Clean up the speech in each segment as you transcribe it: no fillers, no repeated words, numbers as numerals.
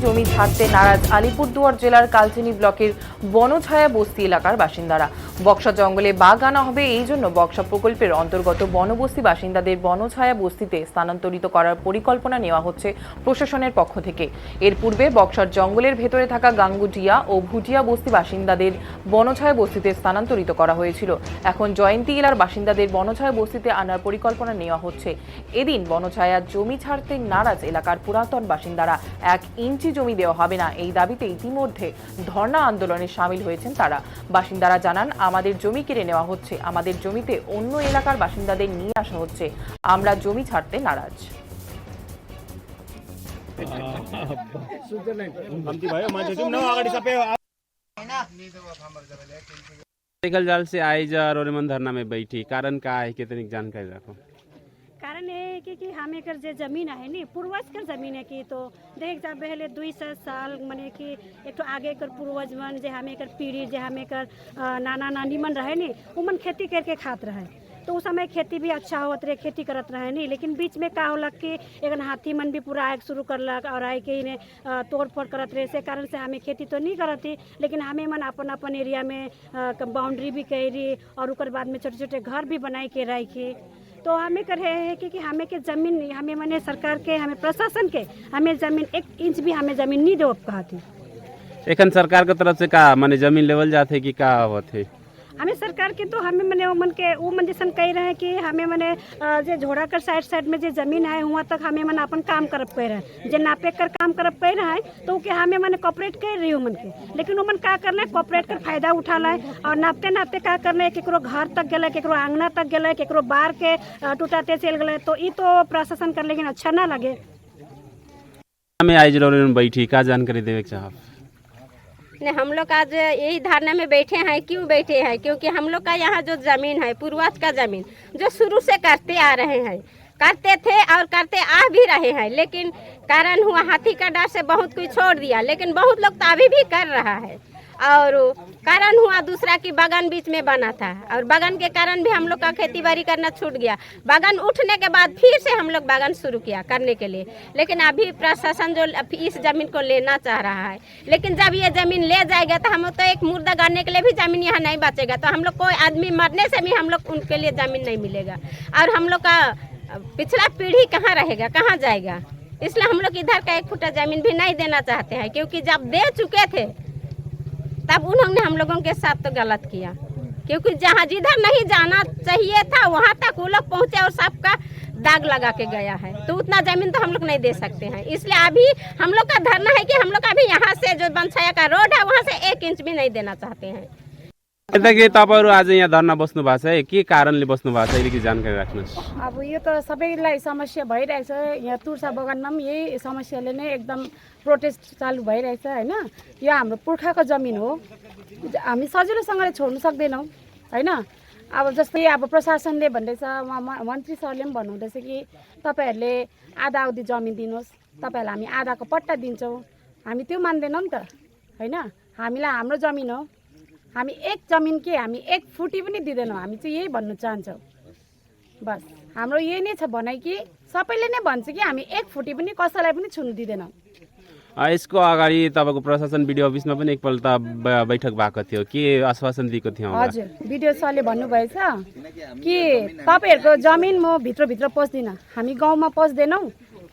জমি ছাড়তে নারাজ আলিপুরদুয়ার জেলার কালচিনি ব্লকের বনছায়া বস্তি এলাকার বাসিন্দারা। বক্সা জঙ্গলে বাঘ আনা হবে, এই জন্য বক্সা প্রকল্পের অন্তর্গত বনবস্তি বাসিন্দাদের বনছায়া বস্তিতে স্থানান্তরিত করার পরিকল্পনা নেওয়া হচ্ছে প্রশাসনের পক্ষ থেকে। এর পূর্বে বক্সার জঙ্গলের ভেতরে থাকা গাঙ্গুটিয়া ও ভুটিয়া বস্তি বাসিন্দাদের বনছায়া বস্তিতে স্থানান্তরিত করা হয়েছিল। এখন জয়ন্তী এলার বাসিন্দাদের বনছায়া বস্তিতে আনার পরিকল্পনা নেওয়া হচ্ছে। এদিন বনছায়া জমি ছাড়তে নারাজ এলাকার পুরাতন বাসিন্দারা। 1 ইঞ্চি জমি দেওয়া হবে না, এই দাবিতে ইতিমধ্যে ধর্ণা আন্দোলনে সামিল হয়েছেন তারা। বাসিন্দারা জানান, আমাদের জমি কেড়ে নেওয়া হচ্ছে, আমাদের জমিতে অন্য এলাকার বাসিন্দাদের নিয়ে আসা হচ্ছে, আমরা জমি ছাড়তে নারাজ। जाल से आई जा और मन धरना में बैठी, कारण का है कितनी जानकारी रखो। कारण ये है कि हमें कर जे जमीन है नी पूर्वज कर जमीन है कि तो देख जा पहले 200 साल माने कि एक तो आगे कर पूर्वज मन जे हमें कर पीढ़ी जे हमें कर नाना नानी मन रहे नी उमन खेती करके खात रहे, तो उस समय खेती भी अच्छा होत रहे, खेती करत रहे नहीं। लेकिन बीच में का होलक कि एक हाथी मन भी पूरा आग शुरू करलक और आए के इन्हें तोड़ फोड़ करत रहे, से कारण से हमें खेती तो नहीं करती, लेकिन हमें मन अपन अपन एरिया में बाउंड्री भी करी और उकर बाद में छोटे छोटे घर भी बनाई के रखे। तो हमें कर है कि हमें के जमीन नहीं, हमें मने सरकार के हमें प्रशासन के हमें जमीन 1 इंच भी हमें जमीन नहीं दे कहती। एखन सरकार के तरफ से का माने जमीन लेवल जाते कि का आवत है? हमें सरकार के तो हमें मने वो मन जैसन कह रहे हैं कि हमें मने जे झोड़ा कर साइड में जे जमीन है वहाँ तक हमें मन अपन काम करब कह रहे हैं, जे नापे कर काम करब कह रहे हैं, तो के हमें मने कॉपरेट कर रही हूँ मन के। लेकिन वो मन का करना है, कॉपरेट कर फायदा उठा लाए और नापते नापते का करना है, केकरो घर तक गए, केकरो आंगना तक गए, केकरो बार के टूटाते चल गए, तो ये तो प्रशासन कर लेकिन अच्छा ना लगे। हमें आई जरूर बैठी, का जानकारी देवे चाह? हम लोग आज यही धारणा में बैठे हैं। क्यों बैठे हैं? क्योंकि हम लोग का यहाँ जो जमीन है पूर्वज का जमीन जो शुरू से करते आ रहे हैं, करते थे और करते आ भी रहे हैं, लेकिन कारण हुआ हाथी का डर से बहुत कुछ छोड़ दिया, लेकिन बहुत लोग तो अभी भी कर रहा है। और कारण हुआ दूसरा कि बागान बीच में बना था और बागान के कारण भी हम लोग का खेती बाड़ी करना छूट गया। बागान उठने के बाद फिर से हम लोग बागान शुरू किया करने के लिए, लेकिन अभी प्रशासन जो इस जमीन को लेना चाह रहा है, लेकिन जब ये जमीन ले जाएगा तो हम तो एक मुर्दा गाड़ने के लिए भी जमीन यहाँ नहीं बचेगा, तो हम लोग कोई आदमी मरने से भी हम लोग उनके लिए जमीन नहीं मिलेगा और हम लोग का पिछला पीढ़ी कहाँ रहेगा, कहाँ जाएगा। इसलिए हम लोग इधर का 1 फुटा जमीन भी नहीं देना चाहते हैं, क्योंकि जब दे चुके थे तब उन्होंने हम लोगों के साथ तो गलत किया, क्योंकि जहाँ जिधर नहीं जाना चाहिए था वहाँ तक वो लोग पहुँचे और सबका दाग लगा के गया है, तो उतना जमीन तो हम लोग नहीं दे सकते हैं। इसलिए अभी हम लोग का धरना है कि हम लोग अभी यहाँ से जो बनछाया का रोड है वहाँ से 1 इंच भी नहीं देना चाहते हैं। तपाईहरु आज यहाँ धरना बस्नु भएको छ, के कारणले बस्नु भएको छ अलिकति जानकारी राख्नुस्। अब यो त सबैलाई समस्या भइरहेछ, यहाँ तुर्सा बगानमा पनि यही समस्याले नै एकदम प्रोटेस्ट चालु भइरहेछ हैन। यो हाम्रो पुर्खाको जमिन हो, हामी सजिलोसँगले छोड्नु सक्दैनौँ हैन। अब जस्तै अब प्रशासनले भन्दैछ, मन्त्री सरले पनि भन्नुहुँदैछ कि तपाईहरुले आधा अवधि जमिन दिनुहोस्, तपाईहरुलाई हामी आधाको पट्टा दिन्छौँ। हामी त्यो मान्दैनौँ नि त हैन। हामीलाई हाम्रो जमिन हो, हामी 1 जमिन के हामी 1 फुटी पनि दिँदैनौँ। हामी चाहिँ यही भन्नु चाहन्छौँ, बस हाम्रो यही नै छ भनाइ कि सबैले नै भन्छ कि हामी 1 फुटी पनि कसैलाई पनि छुनु दिँदैनौँ। यसको अगाडि तपाईको प्रशासन बिडिओ अफिसमा पनि एकपल्ट बैठक भएको थियो, के आश्वासन दिएको थियो? हजुर, बिडिओ सरले भन्नुभएछ कि तपाईहरुको जमिन म भित्र पस्दिनँ, हामी गाउँमा पस्दैनौँ,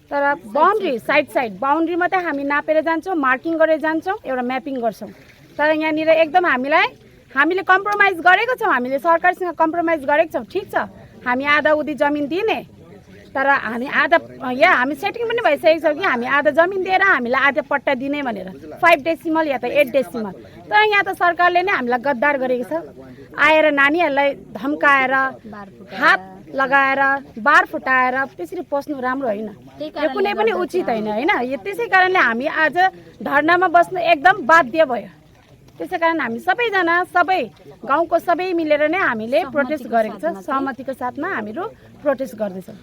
तर बाउन्ड्री साइड बाउन्ड्री मात्रै हामी नापेर जान्छौँ, मार्किङ गरेर जान्छौँ, एउटा म्यापिङ गर्छौँ। तर यहाँनिर एकदम हामीले कम्प्रोमाइज गरेको छौँ, हामीले सरकारसँग कम्प्रोमाइज गरेको छौँ, ठिक छ। हामी आधा उधी जमिन दिने, तर हामी आधा यहाँ हामी सेटिङ पनि भइसकेको छ कि हामी आधा जमिन दिएर हामीलाई आधा पट्टा दिने भनेर 5 डेसिमल या त 8 डेसिमल। तर यहाँ त सरकारले नै हामीलाई गद्दार गरेको छ, आएर नानीहरूलाई धम्काएर हात लगाएर बार फुटाएर त्यसरी पस्नु राम्रो होइन, यो कुनै पनि उचित होइन हैन। त्यसै कारणले हामी आज धरनामा बस्नु एकदम बाध्य भयो। त्यसै कारण हामी सबैजना सबै गाउँको सबै मिलेर नै हामीले प्रोटेस्ट गरेको छ, सहमतिको साथमा हामीहरू प्रोटेस्ट गर्दैछौँ।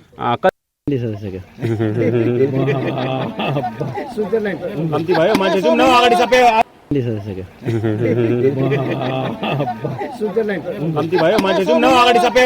कम्ती भयो मान्छे जाउँ न अगाडि सबै कम्ती भयो मान्छे जाउँ न अगाडि सबै